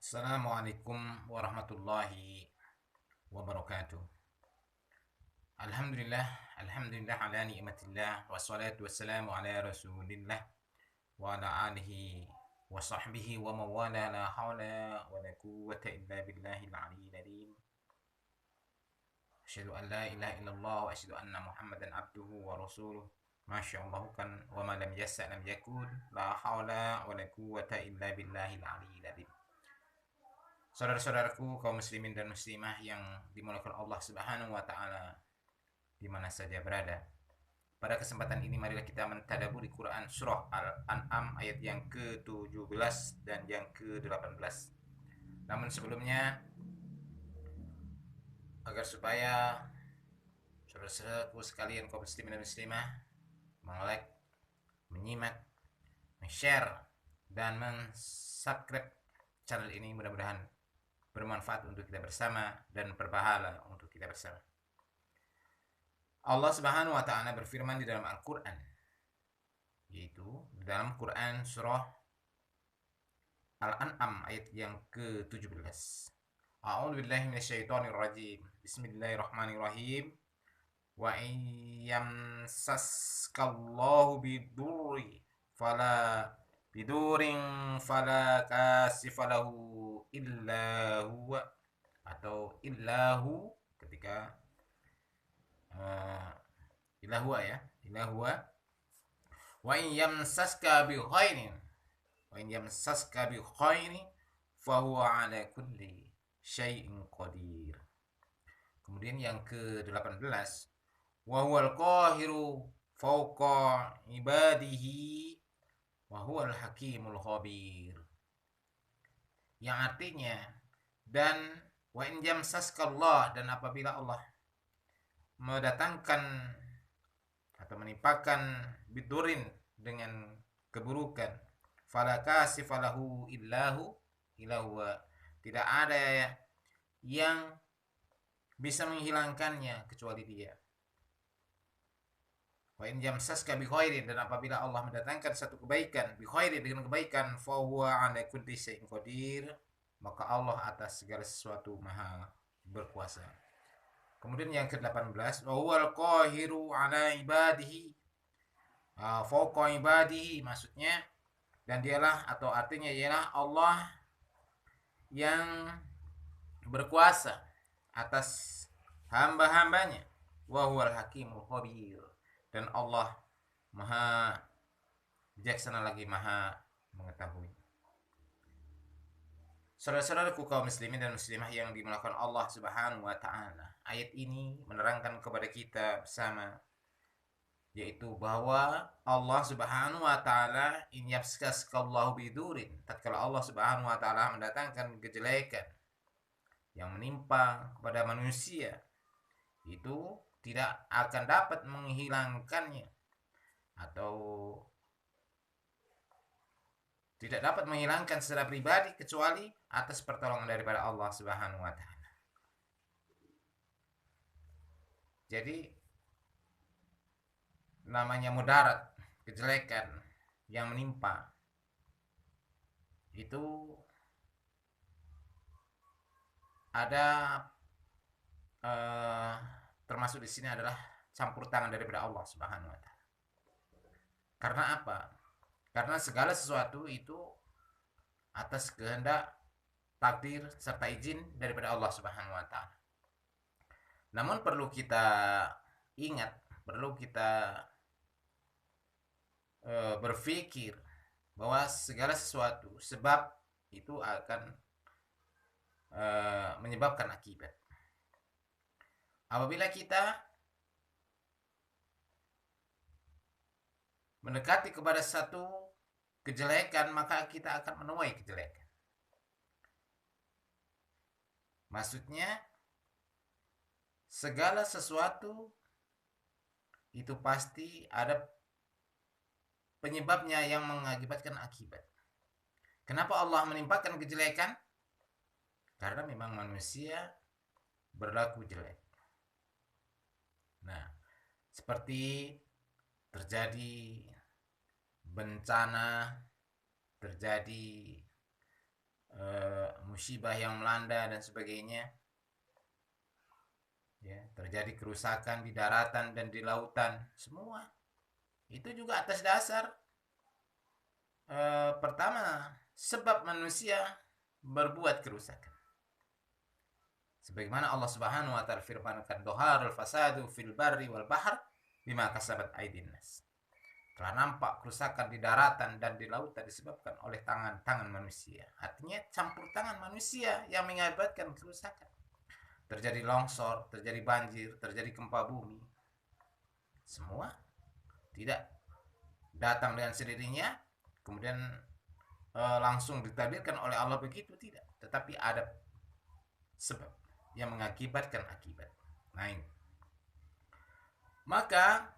Assalamualaikum warahmatullahi wabarakatuh. Alhamdulillah, alhamdulillah ala ni'matillah wassalatu wassalamu ala rasulillah wa ala alihi wa sahbihi wa mawala la hawla wa la quwwata illa billahil aliyyil azim. Asyhadu an la ilaha illallah wa asyhadu anna Muhammadan abduhu wa rasuluh. Masya Allah kan wa ma lam yassa lam yakun la hawla wa la quwwata illa billahil aliyyil azim. Saudara-saudaraku kaum muslimin dan muslimah yang dimuliakan Allah Subhanahu wa taala di mana saja berada. Pada kesempatan ini marilah kita mentadaburi Quran surah Al-An'am ayat yang ke-17 dan yang ke-18. Namun sebelumnya agar supaya saudara-saudaraku sekalian kaum muslimin dan muslimah meng-like, menyimak, share dan subscribe channel ini, mudah-mudahan bermanfaat untuk kita bersama dan berpahala untuk kita bersama. Allah Subhanahu wa taala berfirman di dalam Al-Qur'an, yaitu dalam Quran surah Al-An'am ayat yang ke-17. A'udzu billahi minasyaitonir rajim. Bismillahirrahmanirrahim. Wa yamsaskallahu bidurin fala kasifalahu illa huwa, atau illahu ketika ilahua ya, ilahua. Wa in yamsaska bi khairin fa huwa ala kulli syai'in qadir. Kemudian yang ke-18, wa huwal qahiru fawqa ibadihi wa huwal hakimul khabir, yang artinya dan wa in yamsaskallah, dan apabila Allah mendatangkan atau menimpakan bidurin dengan keburukan, fala kasifalahu illahu, tidak ada yang bisa menghilangkannya kecuali Dia. Wa in yamsaska bi khairin, dan apabila Allah mendatangkan satu kebaikan, bi khairin, dengan kebaikan, fa huwa ala kulli syai'in qadir, maka Allah atas segala sesuatu maha berkuasa. Kemudian yang ke-18, wa huwal qahiru ala ibadihi, fawqa ibadihi, maksudnya dan dialah atau artinya ialah Allah yang berkuasa atas hamba-hambanya, wa huwal hakimul khabir, dan Allah maha bijaksana lagi maha mengetahui. Saudara-saudaraku kaum muslimin dan muslimah yang dimuliakan Allah Subhanahu wa taala, ayat ini menerangkan kepada kita bersama, yaitu bahwa Allah Subhanahu wa taala in yafsaskallahu bidurin, tatkala Allah Subhanahu wa taala mendatangkan kejelekan yang menimpa kepada manusia, itu tidak akan dapat menghilangkannya atau tidak dapat menghilangkan secara pribadi kecuali atas pertolongan daripada Allah Subhanahu wa taala. Jadi namanya mudarat, kejelekan yang menimpa, itu ada termasuk di sini adalah campur tangan daripada Allah Subhanahu wa taala. Karena apa? Karena segala sesuatu itu atas kehendak, takdir serta izin daripada Allah Subhanahu wa taala. Namun perlu kita ingat, perlu kita berpikir bahwa segala sesuatu sebab itu akan menyebabkan akibat. Apabila kita mendekati kepada satu kejelekan, maka kita akan menuai kejelekan. Maksudnya segala sesuatu itu pasti ada penyebabnya yang mengakibatkan akibat. Kenapa Allah menimpakan kejelekan? Karena memang manusia berlaku jelek. Nah, seperti terjadi bencana, terjadi musibah yang melanda dan sebagainya. Ya, terjadi kerusakan di daratan dan di lautan, semua itu juga atas dasar pertama, sebab manusia berbuat kerusakan. Sebagaimana Allah Subhanahu wa taala firmankan, "Dhaharul fasadu fil barri wal bahr bima kasabat aydin nas." Telah nampak kerusakan di daratan dan di lautan disebabkan oleh tangan-tangan manusia. Artinya campur tangan manusia yang mengakibatkan kerusakan. Terjadi longsor, terjadi banjir, terjadi gempa bumi. Semua tidak datang dengan sendirinya kemudian langsung ditakdirkan oleh Allah, begitu tidak, tetapi ada sebab yang mengakibatkan akibat. Nah ini, maka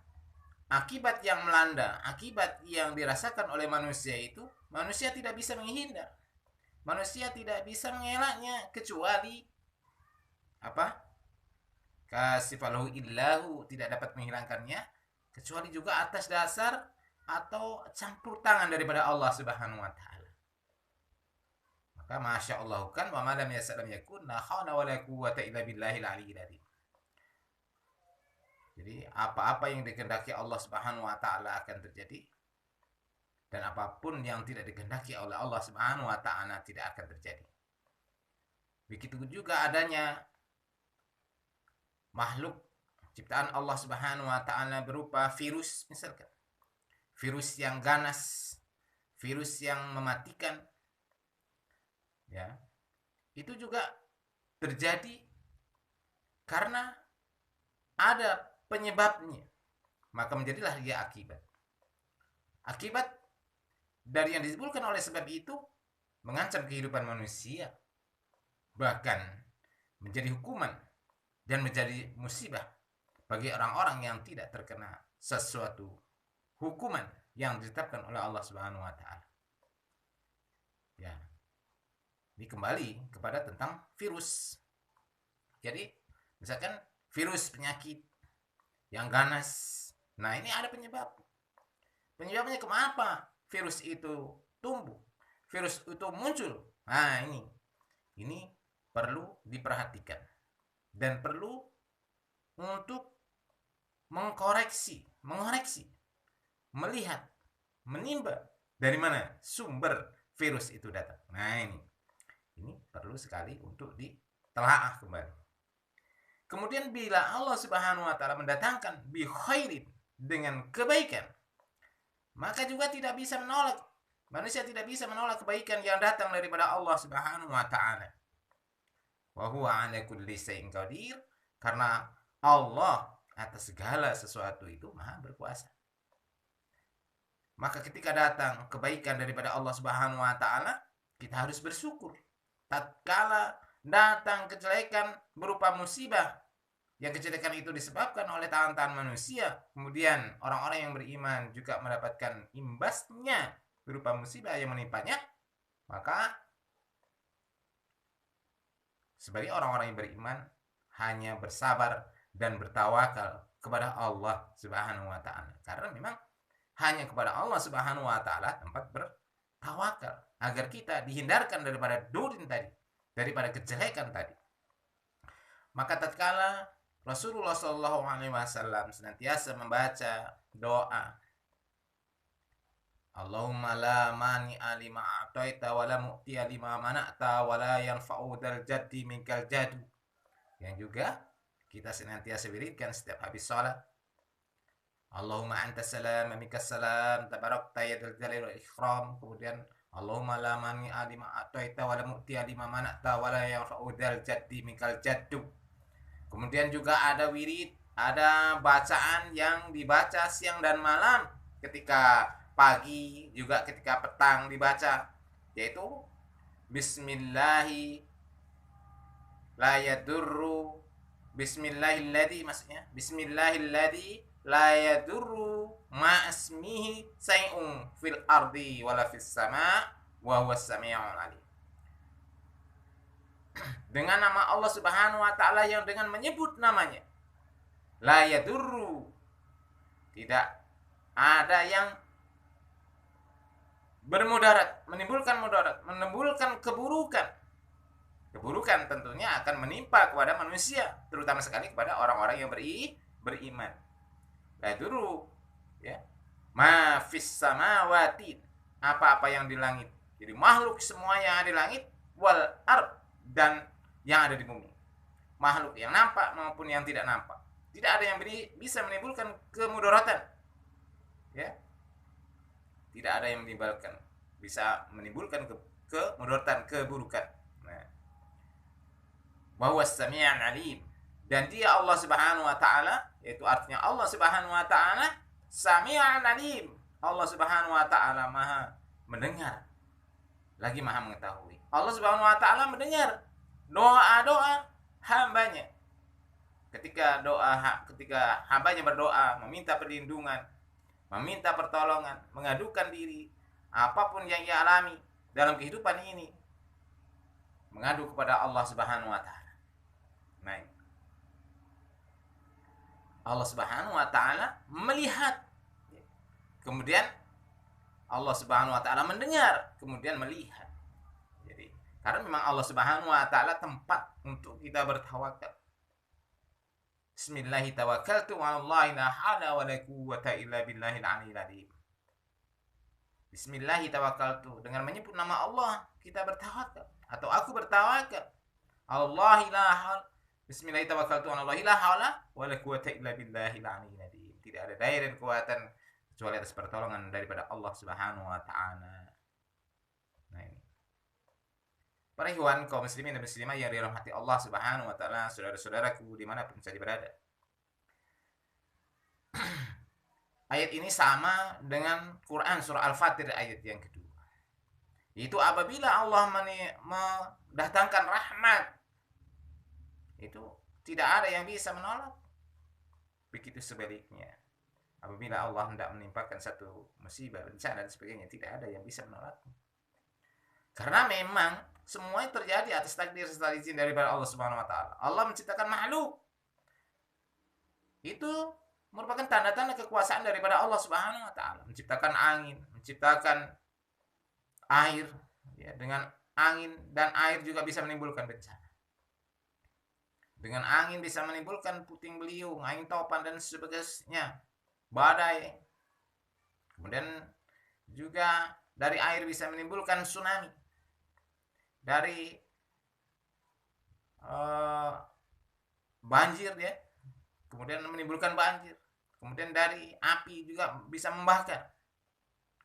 akibat yang melanda, akibat yang dirasakan oleh manusia itu, manusia tidak bisa menghindar, manusia tidak bisa mengelaknya, kecuali apa? Kasifalahu illahu, tidak dapat menghilangkannya kecuali juga atas dasar atau campur tangan daripada Allah Subhanahu wa taala. Maka masya Allah kan, wa ma lam yasalam yakun, la haula wala quwwata illa billahil aliyyil azim. Jadi apa-apa yang dikehendaki Allah Subhanahu wa taala akan terjadi, dan apapun yang tidak dikehendaki oleh Allah Subhanahu wa taala tidak akan terjadi. Begitu juga adanya makhluk ciptaan Allah Subhanahu wa taala berupa virus, misalkan virus yang ganas, virus yang mematikan, ya, itu juga terjadi karena ada penyebabnya, maka menjadilah dia akibat. Akibat dari yang disebutkan oleh sebab itu mengancam kehidupan manusia, bahkan menjadi hukuman dan menjadi musibah bagi orang-orang yang tidak terkena sesuatu hukuman yang ditetapkan oleh Allah Subhanahu wa taala. Ya. Ini kembali kepada tentang virus. Jadi, misalkan virus penyakit yang ganas. Nah, ini ada penyebab. Penyebabnya kenapa virus itu tumbuh? Virus itu muncul. Nah, ini perlu diperhatikan dan perlu untuk mengoreksi, melihat, menimba dari mana sumber virus itu datang. Nah, ini perlu sekali untuk ditelaah kembali. Kemudian bila Allah Subhanahu wa taala mendatangkan bi khairin, dengan kebaikan, maka juga tidak bisa menolak. Manusia tidak bisa menolak kebaikan yang datang daripada Allah Subhanahu wa taala. Wa huwa 'ala kulli syai'in qadir, karena Allah atas segala sesuatu itu maha berkuasa. Maka ketika datang kebaikan daripada Allah Subhanahu wa taala, kita harus bersyukur. Tatkala datang kejelekan berupa musibah, yang kejelekan itu disebabkan oleh tangan-tangan manusia, kemudian orang-orang yang beriman juga mendapatkan imbasnya berupa musibah yang menimpanya, maka sebagai orang-orang yang beriman hanya bersabar dan bertawakal kepada Allah Subhanahu wa taala, karena memang hanya kepada Allah Subhanahu wa taala tempat bertawakal, agar kita dihindarkan daripada durin tadi, daripada kejelekan tadi. Maka tatkala Rasulullah Shallallahu Alaihi Wasallam senantiasa membaca doa, Allahumma la mani'a lima a'taita wa la mu'tiya lima mana'ta wa la yanfa'u dzal jaddi minkal jadu, yang juga kita senantiasa wiridkan setiap habis sholat. Allahumma anta salam minkas salam tabarakta ya dzal jalali wal ikram. Kemudian Allahumma la mani'a lima a'taita wa la mu'tiya lima mana'ta wa la yanfa'u dzal jaddi minkal jaddu. Kemudian juga ada wirid, ada bacaan yang dibaca siang dan malam, ketika pagi juga ketika petang dibaca, yaitu Bismillahi la yadurru, Bismillahilladzi, maksudnya Bismillahilladzi la yadurru ma'asmihi say'un fil ardi wala fis sama' wa huwas sami'ul alim. Dengan nama Allah Subhanahu wa taala yang dengan menyebut namanya la yadurru, tidak ada yang bermudarat, menimbulkan mudarat, menimbulkan keburukan Keburukan tentunya akan menimpa kepada manusia, terutama sekali kepada orang-orang yang beriman. Nah, dulu ya. Ma fis samawati, apa-apa yang di langit. Jadi makhluk semua yang ada di langit, wal ard, dan yang ada di bumi. Makhluk yang nampak maupun yang tidak nampak. Tidak ada yang bisa menimbulkan kemudaratan. Ya. Tidak ada yang bisa menimbulkan kemudaratan, keburukan. Nah, bahwa sami'an alim, dan dia Allah Subhanahu wa taala, yaitu artinya Allah Subhanahu wa taala sami'an alim. Allah Subhanahu wa taala Maha mendengar lagi Maha mengetahui. Allah Subhanahu wa taala mendengar doa-doa hambanya. Ketika hambanya berdoa, meminta perlindungan, meminta pertolongan, mengadukan diri, apapun yang ia alami dalam kehidupan ini, mengadu kepada Allah Subhanahu wa taala. Nah, Allah Subhanahu wa taala melihat. Kemudian Allah Subhanahu wa taala mendengar, kemudian melihat. Jadi, karena memang Allah Subhanahu wa taala tempat untuk kita bertawakal. Bismillahi tawakkaltu 'ala Allahi la haula wa la quwwata illa billahil 'aliyyil 'azim. Bismillahi tawakkaltu, dengan menyebut nama Allah kita bertawakal, atau aku bertawakal. Allahi la haula. Bismillahi tawakkaltu 'ala Allahi la haula wa la quwwata illa billahil 'aliyyil 'azim. Tidak ada daya dan kekuatan kecuali atas pertolongan daripada Allah Subhanahu wa taala. Nah, ini. Para ikhwan kaum muslimin dan muslimah yang dirahmati Allah Subhanahu wa taala, saudara-saudaraku dimanapun saja berada. Ayat ini sama dengan Quran surah Al-Fatir ayat yang kedua. Itu apabila Allah mendatangkan rahmat, itu tidak ada yang bisa menolak. Begitu sebaliknya. Apabila Allah hendak menimpakan satu musibah, bencana dan sebagainya, tidak ada yang bisa menolaknya. Karena memang semuanya terjadi atas takdir serta izin daripada Allah Subhanahu wa taala. Allah menciptakan makhluk. Itu merupakan tanda-tanda kekuasaan daripada Allah Subhanahu wa taala. Menciptakan angin, menciptakan air, ya, dengan angin dan air juga bisa menimbulkan bencana. Dengan angin bisa menimbulkan puting beliung, angin topan dan sebagainya, badai. Kemudian juga dari air bisa menimbulkan tsunami. Dari banjir ya, kemudian menimbulkan banjir. Kemudian dari api juga bisa membakar.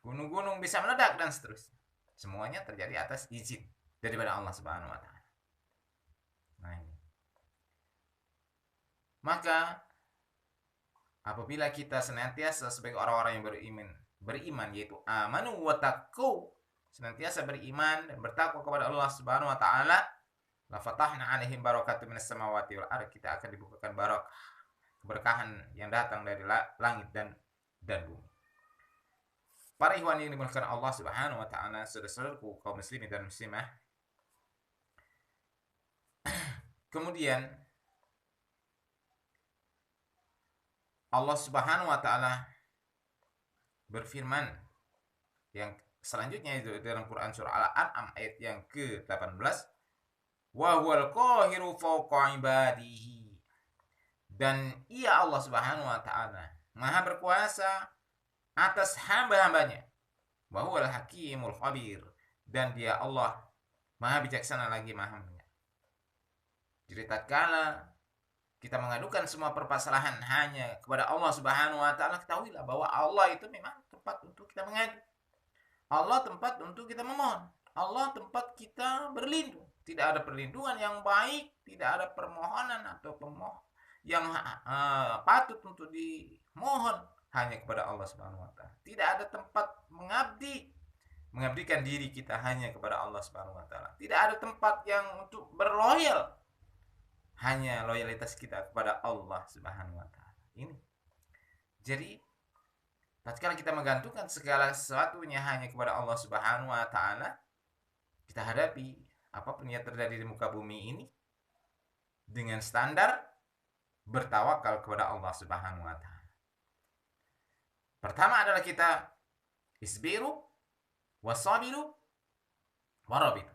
Gunung-gunung bisa meledak dan seterusnya. Semuanya terjadi atas izin daripada Allah Subhanahu wa taala. Nah, ini. Maka apabila kita senantiasa sebagai orang-orang yang beriman yaitu amanu wa taqu, senantiasa beriman dan bertakwa kepada Allah Subhanahu wa taala, la fatahna 'alaihim barakatun minas samawati wal ardh, kita akan dibukakan barakah, keberkahan yang datang dari langit dan bumi. Para ikhwan yang dimuliakan Allah Subhanahu wa taala, saudara-saudaraku kaum muslimin dan muslimah. Kemudian Allah Subhanahu wa taala berfirman yang selanjutnya itu dalam Quran surah Al-An'am ayat yang ke-18, wa huwal qahiru fawqa ibadihi, dan ia Allah Subhanahu wa taala Maha berkuasa atas hamba-hambanya, wa huwal hakimul khabir, dan dia Allah Maha bijaksana lagi Maha mendengar. Jadi tatkala kita mengadukan semua permasalahan hanya kepada Allah Subhanahu wa taala, ketahuilah bahwa Allah itu memang tempat untuk kita mengadu. Allah tempat untuk kita memohon. Allah tempat kita berlindung. Tidak ada perlindungan yang baik, tidak ada permohonan atau yang patut untuk dimohon hanya kepada Allah Subhanahu wa taala. Tidak ada tempat mengabdikan diri kita hanya kepada Allah Subhanahu wa taala. Tidak ada tempat yang untuk berloyal, hanya loyalitas kita kepada Allah Subhanahu wa taala. Ini. Jadi tatkala kita menggantungkan segala sesuatunya hanya kepada Allah Subhanahu wa taala, kita hadapi apapun yang terjadi di muka bumi ini dengan standar bertawakal kepada Allah Subhanahu wa taala. Pertama adalah kita isbiru wasabiru warabitu.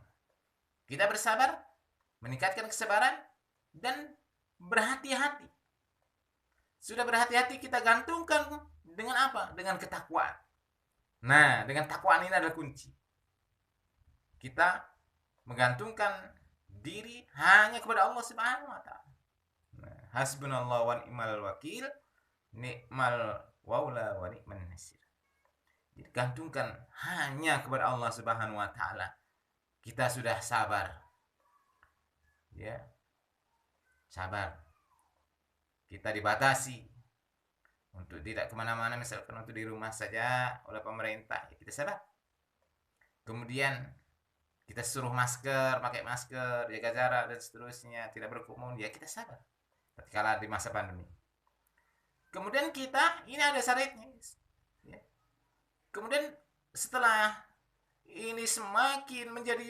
Kita bersabar meningkatkan kesabaran, dan berhati-hati. Sudah berhati-hati, kita gantungkan dengan apa? Dengan ketakwaan. Nah, dengan takwaan ini adalah kunci. Kita menggantungkan diri hanya kepada Allah Subhanahu wa taala. Nah, hasbunallahu wa ni'mal wakil, ni'mal waula wa ni'man nasir. Jadi gantungkan hanya kepada Allah Subhanahu wa taala. Kita sudah sabar. Ya. Sabar. Kita dibatasi untuk tidak kemana-mana, misalkan untuk di rumah saja oleh pemerintah, ya kita sabar. Kemudian kita suruh masker, pakai masker, jaga jarak dan seterusnya, tidak berkerumun, ya kita sabar. Tatkala di masa pandemi. Kemudian kita, ini ada syaratnya. Ya. Kemudian setelah ini semakin menjadi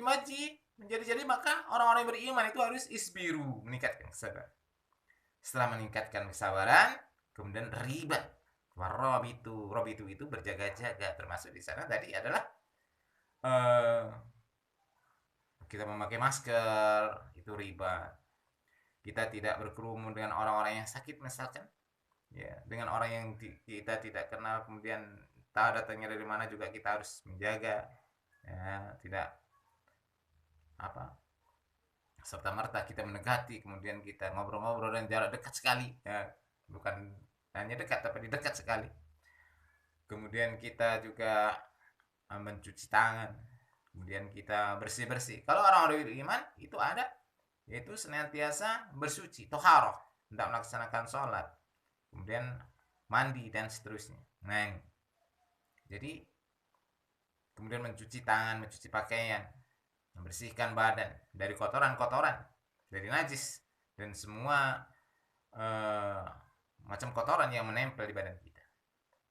jadi, maka orang-orang yang beriman itu harus isbiru, meningkatkan kesabaran. Setelah meningkatkan kesabaran, kemudian ribat. Robitu itu berjaga-jaga, termasuk di sana tadi adalah kita memakai masker, itu ribat. Kita tidak berkerumun dengan orang-orang yang sakit misalkan, ya, dengan orang yang kita tidak kenal, kemudian tahu datangnya dari mana juga kita harus menjaga, ya, tidak serta merta kita mendekati, kemudian kita ngobrol-ngobrol dan jarak dekat sekali, ya, bukan hanya dekat tapi dekat sekali. Kemudian kita juga mencuci tangan, kemudian kita bersih-bersih. Kalau orang-orang beriman itu ada, yaitu senantiasa bersuci, toharoh, tidak melaksanakan sholat, kemudian mandi dan seterusnya. Nah, jadi kemudian mencuci tangan, mencuci pakaian, membersihkan badan dari kotoran-kotoran, dari najis dan semua macam kotoran yang menempel di badan kita.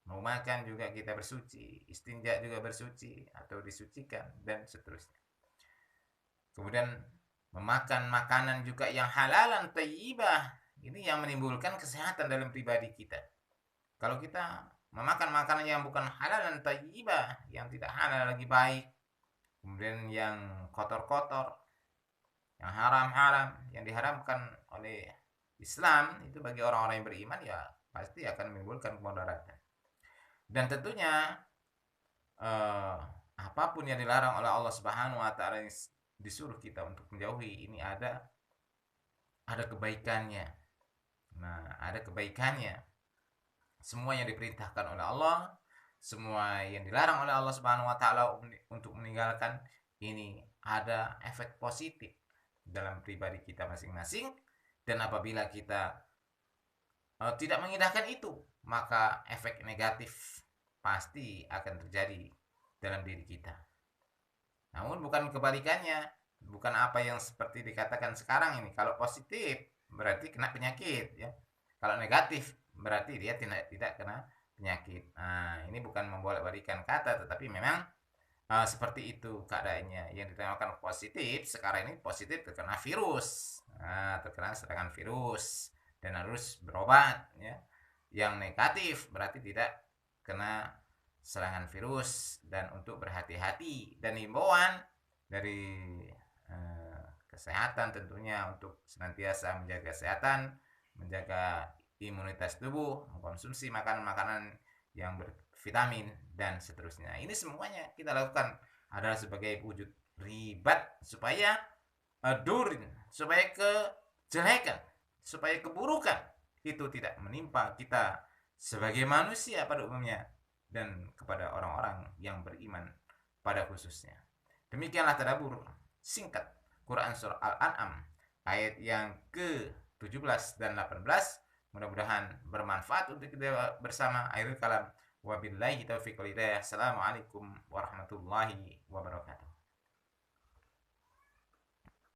Mau makan juga kita bersuci, istinja juga bersuci atau disucikan dan seterusnya. Kemudian memakan makanan juga yang halalan thayyibah, ini yang menimbulkan kesehatan dalam pribadi kita. Kalau kita memakan makanan yang bukan halalan thayyibah, yang tidak halal lagi baik, kemudian yang kotor-kotor, yang haram-haram, yang diharamkan oleh Islam, itu bagi orang-orang yang beriman ya pasti akan menimbulkan kemudaratan. Dan tentunya apapun yang dilarang oleh Allah Subhanahu wa taala disuruh kita untuk menjauhi, ini ada kebaikannya. Nah, ada kebaikannya. Semua yang diperintahkan oleh Allah, semua yang dilarang oleh Allah Subhanahu wa taala untuk meninggalkan, ini ada efek positif dalam pribadi kita masing-masing. Dan apabila kita tidak mengindahkan itu, maka efek negatif pasti akan terjadi dalam diri kita. Namun bukan kebalikannya, bukan apa yang seperti dikatakan sekarang ini. Kalau positif berarti kena penyakit, ya. Kalau negatif berarti dia tidak kena penyakit. Nah, ini bukan membolak-balikan kata, tetapi memang seperti itu keadaannya. Yang dinamakan positif sekarang ini positif terkena virus, terkena serangan virus dan harus berobat, ya. Yang negatif berarti tidak kena serangan virus dan untuk berhati-hati, dan himbauan dari kesehatan tentunya untuk senantiasa menjaga kesehatan, menjaga imunitas tubuh, mengkonsumsi makanan-makanan yang bervitamin dan seterusnya. Ini semuanya kita lakukan adalah sebagai wujud ribat supaya supaya kejelekan, supaya keburukan itu tidak menimpa kita sebagai manusia pada umumnya dan kepada orang-orang yang beriman pada khususnya. Demikianlah tadabbur singkat Quran surah Al-An'am ayat yang ke-17 dan 18. Mudah-mudahan bermanfaat untuk kita bersama. Akhirul kalam, wabillahi taufiq wal hidayah. Assalamualaikum warahmatullahi wabarakatuh.